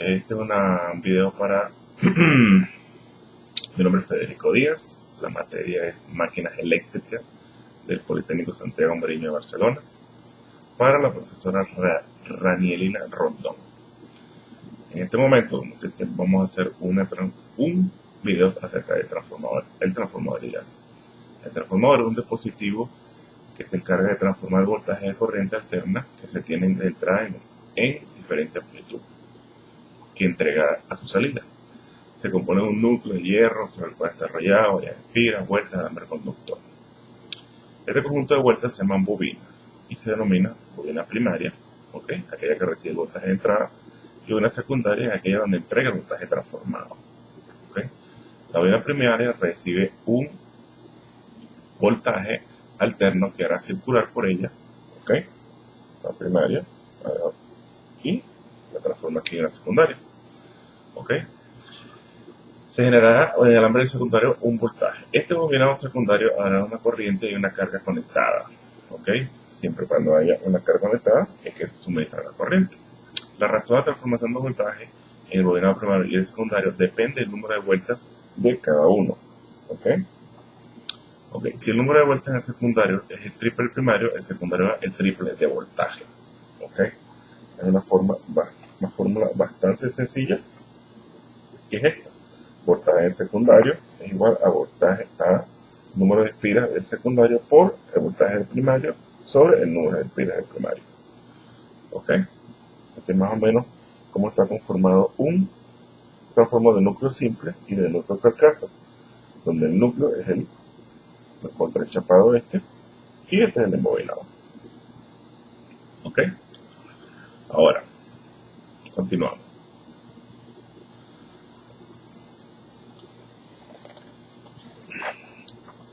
Este es un video para... Mi nombre es Federico Díaz, la materia es Máquinas Eléctricas del Politécnico Santiago Mariño de Barcelona, para la profesora Ranielina Rondón. En este momento vamos a hacer un video acerca del transformador, el transformador ideal. El transformador es un dispositivo que se encarga de transformar voltaje de corriente alterna que se tienen de entrada en diferente amplitud, que entrega a su salida. Se compone de un núcleo de hierro sobre el cual está enrollado, varias espiras, vueltas, alambre conductor. Este conjunto de vueltas se llaman bobinas y se denomina bobina primaria, aquella que recibe el voltaje de entrada, y bobina secundaria es aquella donde entrega el voltaje transformado. La bobina primaria recibe un voltaje alterno que hará circular por ella, la primaria, y la transforma aquí en la secundaria. Se generará en el alambre secundario un voltaje. Este bobinado secundario hará una corriente y una carga conectada. Siempre cuando haya una carga conectada es que suministra la corriente. La razón de transformación de voltaje en el bobinado primario y el secundario depende del número de vueltas de cada uno. Si el número de vueltas en el secundario es el triple del primario, el secundario es el triple de voltaje. Es una fórmula bastante sencilla, y es esta. Voltaje en el secundario es igual a voltaje a número de espiras del secundario por el voltaje del primario sobre el número de espiras del primario. Este es más o menos cómo está conformado un transformador de núcleo simple y de núcleo carcasa, donde el núcleo es el contrachapado y este es el embobinado. Ahora, continuamos.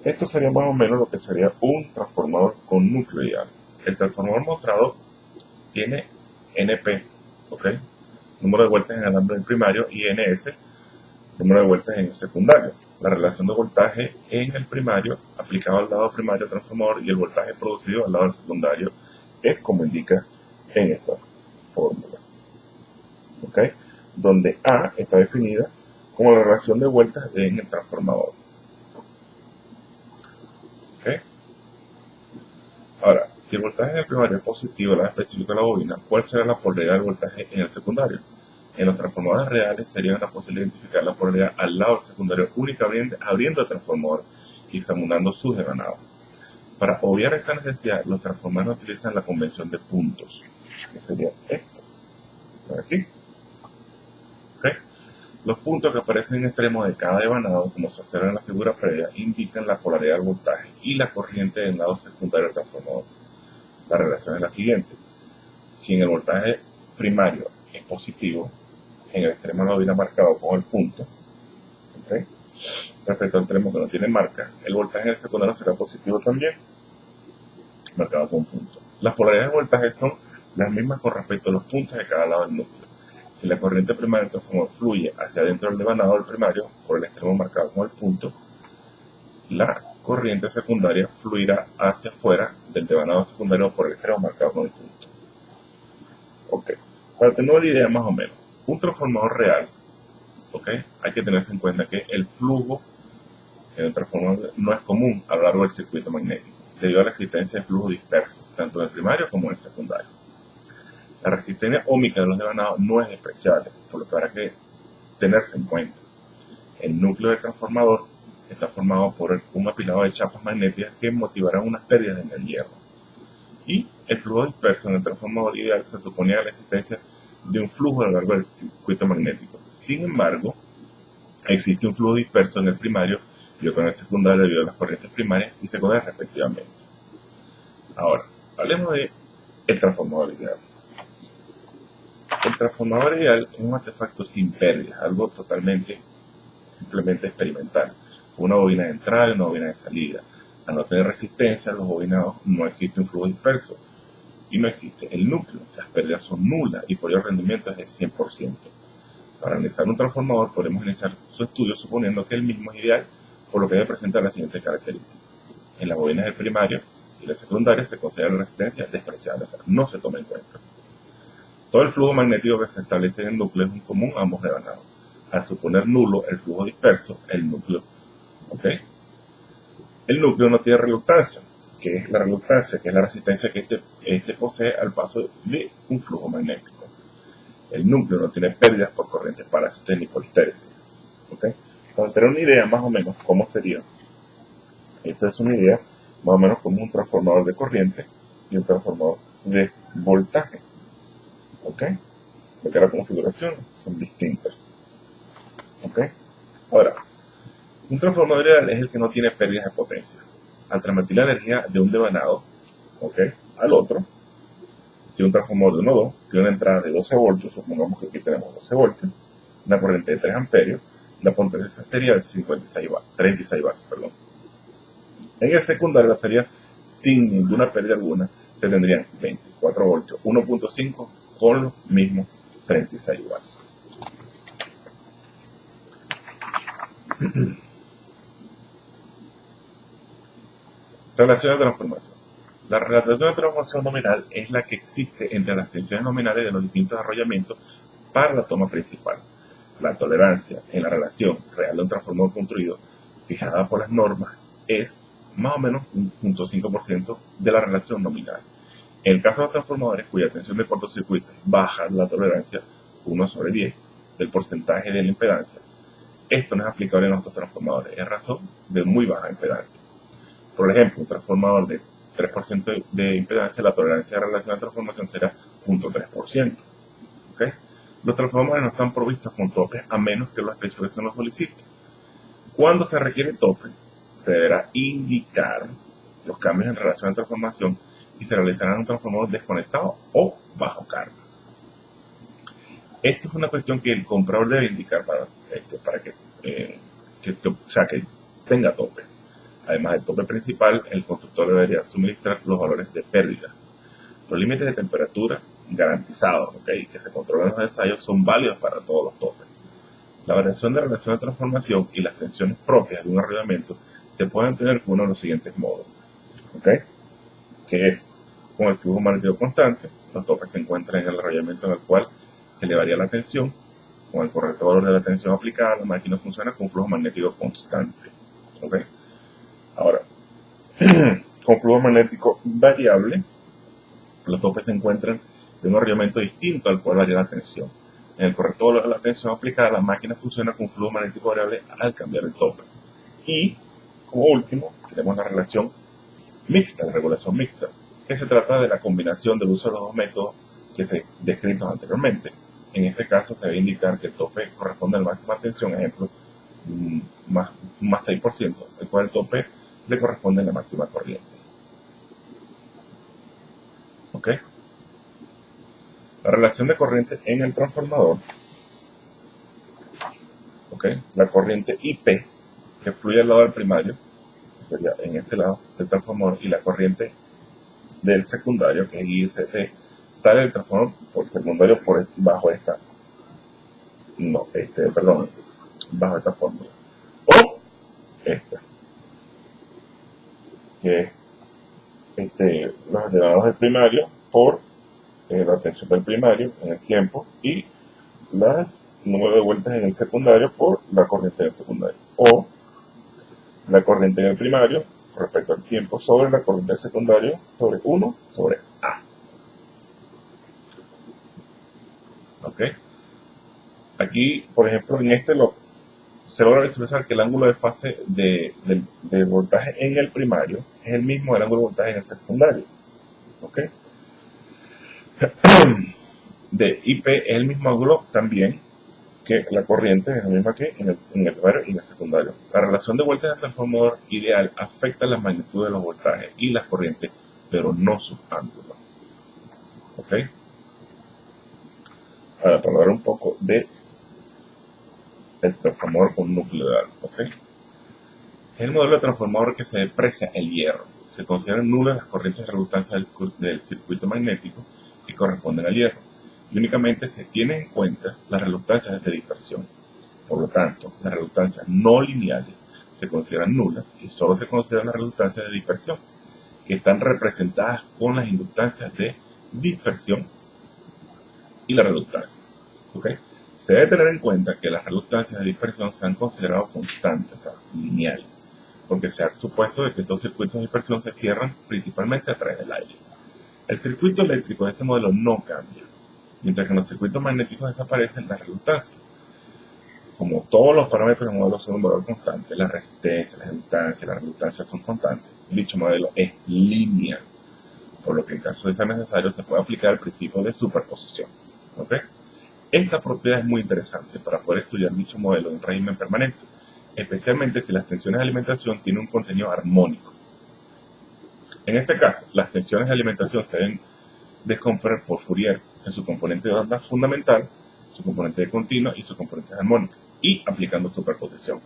Esto sería más o menos lo que sería un transformador con núcleo ideal. El transformador mostrado tiene NP, número de vueltas en el alambre del primario, y NS, número de vueltas en el secundario. La relación de voltaje en el primario aplicado al lado primario del transformador y el voltaje producido al lado del secundario es como indica en esta fórmula, donde A está definida como la relación de vueltas en el transformador. Ahora, si el voltaje en el primario es positivo, la específica de la bobina, ¿cuál será la polaridad del voltaje en el secundario? En los transformadores reales sería una posibilidad identificar la polaridad al lado del secundario únicamente abriendo el transformador y examinando sus devanados. Para obviar esta necesidad, los transformadores utilizan la convención de puntos, que sería esto, por aquí. Los puntos que aparecen en el extremo de cada devanado, como se observa en la figura previa, indican la polaridad del voltaje y la corriente del lado secundario del transformador. La relación es la siguiente: si en el voltaje primario es positivo, en el extremo de la bobina marcado con el punto, respecto al extremo que no tiene marca, el voltaje en el secundario será positivo también, marcado con un punto. Las polaridades de voltaje son las mismas con respecto a los puntos de cada lado del núcleo. Si la corriente primaria del transformador fluye hacia adentro del devanado del primario por el extremo marcado con el punto, la corriente secundaria fluirá hacia afuera del devanado secundario por el extremo marcado con el punto. Para tener una idea más o menos, un transformador real, hay que tenerse en cuenta que el flujo en el transformador no es común a lo largo del circuito magnético, debido a la existencia de flujo disperso, tanto en el primario como en el secundario. La resistencia óhmica de los devanados no es despreciable, por lo que habrá que tenerse en cuenta. El núcleo del transformador está formado por un apilado de chapas magnéticas que motivarán unas pérdidas en el hierro. Y el flujo disperso en el transformador ideal se suponía la existencia de un flujo a lo largo del circuito magnético. Sin embargo, existe un flujo disperso en el primario y otro en el secundario debido a las corrientes primarias y secundarias respectivamente. Ahora, hablemos del transformador ideal. El transformador ideal es un artefacto sin pérdidas, algo simplemente experimental. Una bobina de entrada y una bobina de salida. Al no tener resistencia, los bobinados no existe un flujo disperso y no existe el núcleo. Las pérdidas son nulas y por ello el rendimiento es del 100%. Para analizar un transformador podemos iniciar su estudio suponiendo que el mismo es ideal, por lo que debe presentar las siguientes características. En las bobinas del primario y la secundaria se considera la resistencia despreciable, o sea, no se toma en cuenta. Todo el flujo magnético que se establece en el núcleo es un común a ambos devanados. Al suponer nulo el flujo disperso, el núcleo, ¿ok? El núcleo no tiene reluctancia, que es la reluctancia, que es la resistencia que este posee al paso de un flujo magnético. El núcleo no tiene pérdidas por corrientes parásitas ni por histéresis, ¿ok? Para tener una idea más o menos cómo sería, esta es una idea más o menos como un transformador de corriente y un transformador de voltaje, ¿ok? Porque las configuraciones son distintas, ¿ok? Ahora, un transformador ideal es el que no tiene pérdidas de potencia. Al transmitir la energía de un devanado, ¿ok?, al otro, si un transformador de 1,2 tiene una entrada de 12 voltios, supongamos que aquí tenemos 12 voltios, una corriente de 3 amperios, la potencia sería de 36 watts. En el secundario, la serie sin ninguna pérdida alguna, se tendrían 24 voltios, 1.5 con los mismos 36 watts. Relación de transformación. La relación de transformación nominal es la que existe entre las tensiones nominales de los distintos arrollamientos para la toma principal. La tolerancia en la relación real de un transformador construido, fijada por las normas, es más o menos un 0.5% de la relación nominal. En el caso de los transformadores cuya tensión de cortocircuito baja la tolerancia 1/10 del porcentaje de la impedancia, esto no es aplicable en otros transformadores, es razón de muy baja impedancia. Por ejemplo, un transformador de 3% de impedancia, la tolerancia de relación de transformación será 0.3%. ¿Okay? Los transformadores no están provistos con topes a menos que la especificación lo solicite. Cuando se requiere tope, se deberá indicar los cambios en relación de transformación y se realizará en un transformador desconectado o bajo carga. Esto es una cuestión que el comprador debe indicar para que tenga topes. Además del tope principal, el constructor debería suministrar los valores de pérdidas. Los límites de temperatura garantizados, que se controlan en los ensayos, son válidos para todos los topes. La variación de relación de transformación y las tensiones propias de un arrollamiento se pueden tener con uno de los siguientes modos, que es con el flujo magnético constante. Los topes se encuentran en el arrollamiento en el cual se le varía la tensión. Con el correcto valor de la tensión aplicada, la máquina funciona con flujo magnético constante. Ahora, con flujo magnético variable, los topes se encuentran en un arrollamiento distinto al cual varía la tensión. En el correcto valor de la tensión aplicada, la máquina funciona con flujo magnético variable al cambiar el tope. Y, como último, tenemos la relación mixta, la regulación mixta, que se trata de la combinación del uso de los dos métodos que se descritos anteriormente. En este caso, se debe indicar que el tope corresponde a la máxima tensión, ejemplo, más 6%, el cual el tope le corresponde a la máxima corriente. La relación de corriente en el transformador, la corriente IP que fluye al lado del primario, que sería en este lado del transformador, y la corriente del secundario, que es IST, sale del transformador por secundario bajo esta fórmula. O esta, que es los devanados del primario por la tensión del primario en el tiempo y las número de vueltas en el secundario por la corriente del secundario, o la corriente en el primario respecto al tiempo sobre la corriente del secundario sobre 1 sobre A. Aquí, por ejemplo, en este se logra visualizar que el ángulo de fase de voltaje en el primario es el mismo del ángulo de voltaje en el secundario. De IP es el mismo ángulo también que la corriente, es la misma que en el primario y en el secundario. La relación de vueltas del transformador ideal afecta la magnitud de los voltajes y las corrientes, pero no sus ángulos. Ahora, para hablar un poco de el transformador con núcleo ideal. Es el modelo de transformador que se deprecia el hierro. Se consideran nulas las corrientes de reluctancia del circuito magnético que corresponden al hierro, y únicamente se tienen en cuenta las reluctancias de dispersión. Por lo tanto, las reluctancias no lineales se consideran nulas y solo se consideran las reluctancias de dispersión, que están representadas con las inductancias de dispersión y la reluctancia. ¿Okay? Se debe tener en cuenta que las reluctancias de dispersión se han considerado constantes, o sea, lineales, porque se ha supuesto de que estos circuitos de dispersión se cierran principalmente a través del aire. El circuito eléctrico de este modelo no cambia, mientras que en los circuitos magnéticos desaparecen las reluctancias. Como todos los parámetros del modelo son un valor constante, la resistencia, la reluctancia son constantes, dicho modelo es lineal, por lo que en caso de ser necesario se puede aplicar el principio de superposición. ¿Okay? Esta propiedad es muy interesante para poder estudiar dicho modelo en régimen permanente, especialmente si las tensiones de alimentación tienen un contenido armónico. En este caso, las tensiones de alimentación se deben descomponer por Fourier en su componente de onda fundamental, su componente de continuo y su componente armónica, y aplicando superposición.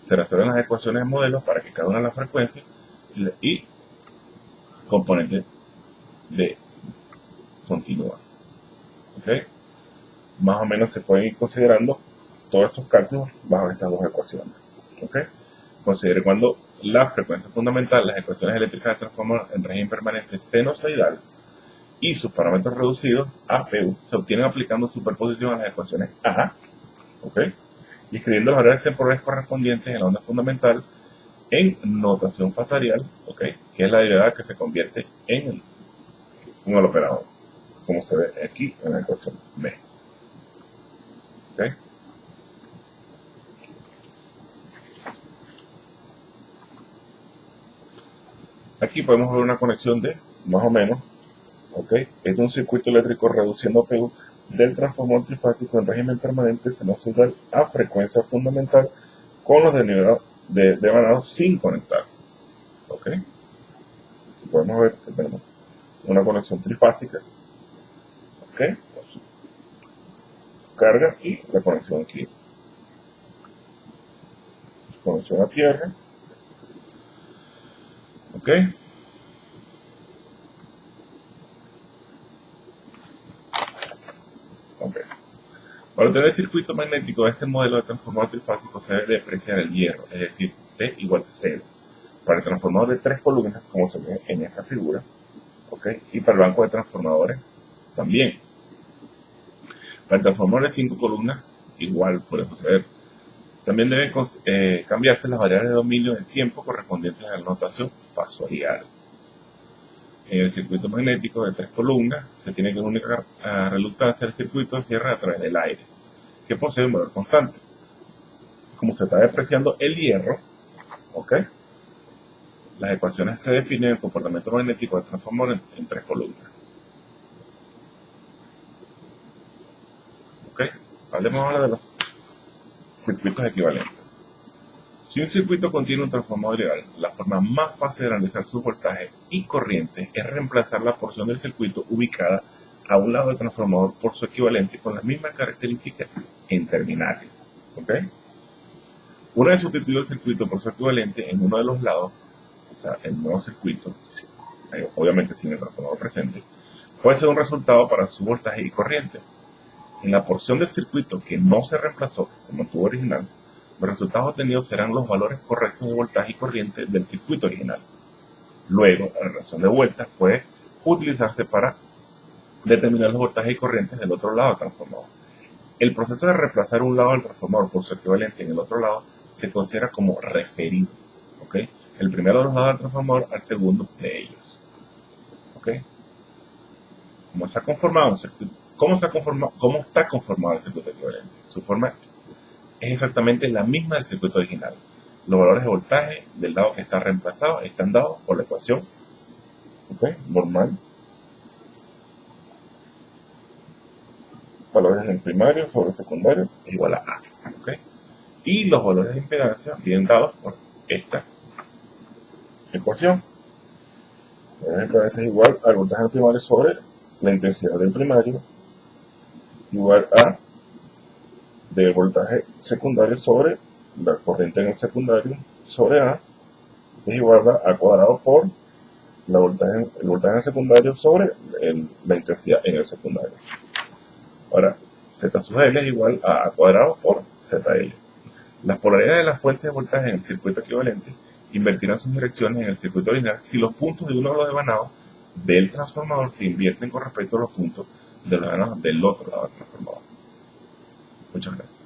Se resuelven las ecuaciones de modelo para que cada una de las frecuencias y componente de continua. ¿Okay? Más o menos se pueden ir considerando todos esos cálculos bajo estas dos ecuaciones. ¿Okay? Considere cuando la frecuencia fundamental, las ecuaciones eléctricas de transformador en régimen permanente sinusoidal y sus parámetros reducidos, APU, se obtienen aplicando superposición a las ecuaciones A, ¿okay? Y escribiendo los valores temporales correspondientes en la onda fundamental en notación fasarial, ¿okay? Que es la derivada que se convierte en el operador, como se ve aquí en la ecuación B. ¿Okay? Aquí podemos ver una conexión de, más o menos, ¿okay? Es un circuito eléctrico reduciendo APU del transformador trifásico en régimen permanente sinusoidal a frecuencia fundamental con los devanados sin conectar. ¿Okay? Podemos ver que tenemos una conexión trifásica, ¿okay? Carga y la conexión aquí. Conexión a tierra. ¿Ok? Ok. Para obtener el circuito magnético de este modelo de transformador trifásico se debe despreciar el hierro, es decir, T igual a 0. Para el transformador de 3 columnas, como se ve en esta figura, ¿ok? Y para el banco de transformadores también. Para el transformador de 5 columnas, igual puede suceder. También deben cambiarse las variables de dominio del tiempo correspondientes a la notación fasorial. En el circuito magnético de 3 columnas se tiene que la única reluctancia del circuito de cierre a través del aire, que posee un valor constante. Como se está despreciando el hierro, ¿ok? Las ecuaciones se definen el comportamiento magnético del transformador en 3 columnas. ¿Ok? Hablemos ahora de los circuitos equivalentes. Si un circuito contiene un transformador ideal, la forma más fácil de analizar su voltaje y corriente es reemplazar la porción del circuito ubicada a un lado del transformador por su equivalente con las mismas características en terminales. ¿Ok? Una vez sustituido el circuito por su equivalente en uno de los lados, o sea, el nuevo circuito, obviamente sin el transformador presente, puede ser un resultado para su voltaje y corriente. En la porción del circuito que no se reemplazó, que se mantuvo original, los resultados obtenidos serán los valores correctos de voltaje y corriente del circuito original. Luego, la relación de vueltas puede utilizarse para determinar los voltajes y corrientes del otro lado del transformador. El proceso de reemplazar un lado del transformador por su equivalente en el otro lado se considera como referido. ¿Okay? El primero de los lados del transformador al segundo de ellos. ¿Okay? ¿Cómo está conformado el circuito equivalente? Su forma es exactamente la misma del circuito original. Los valores de voltaje del lado que está reemplazado están dados por la ecuación, ¿okay? Normal. Valores en el primario sobre el secundario es igual a A. ¿Okay? Y los valores de impedancia vienen dados por esta ecuación. La valor de impedancia es igual al voltaje del primario sobre la intensidad del primario, igual a del voltaje secundario sobre la corriente en el secundario sobre A, es igual a cuadrado por el voltaje en el secundario sobre la intensidad en el secundario. Ahora, Z sub L es igual a A cuadrado por ZL. Las polaridades de las fuentes de voltaje en el circuito equivalente invertirán sus direcciones en el circuito original si los puntos de uno de los devanados del transformador se invierten con respecto a los puntos de los enanos del otro lado del transformador. Muchas gracias.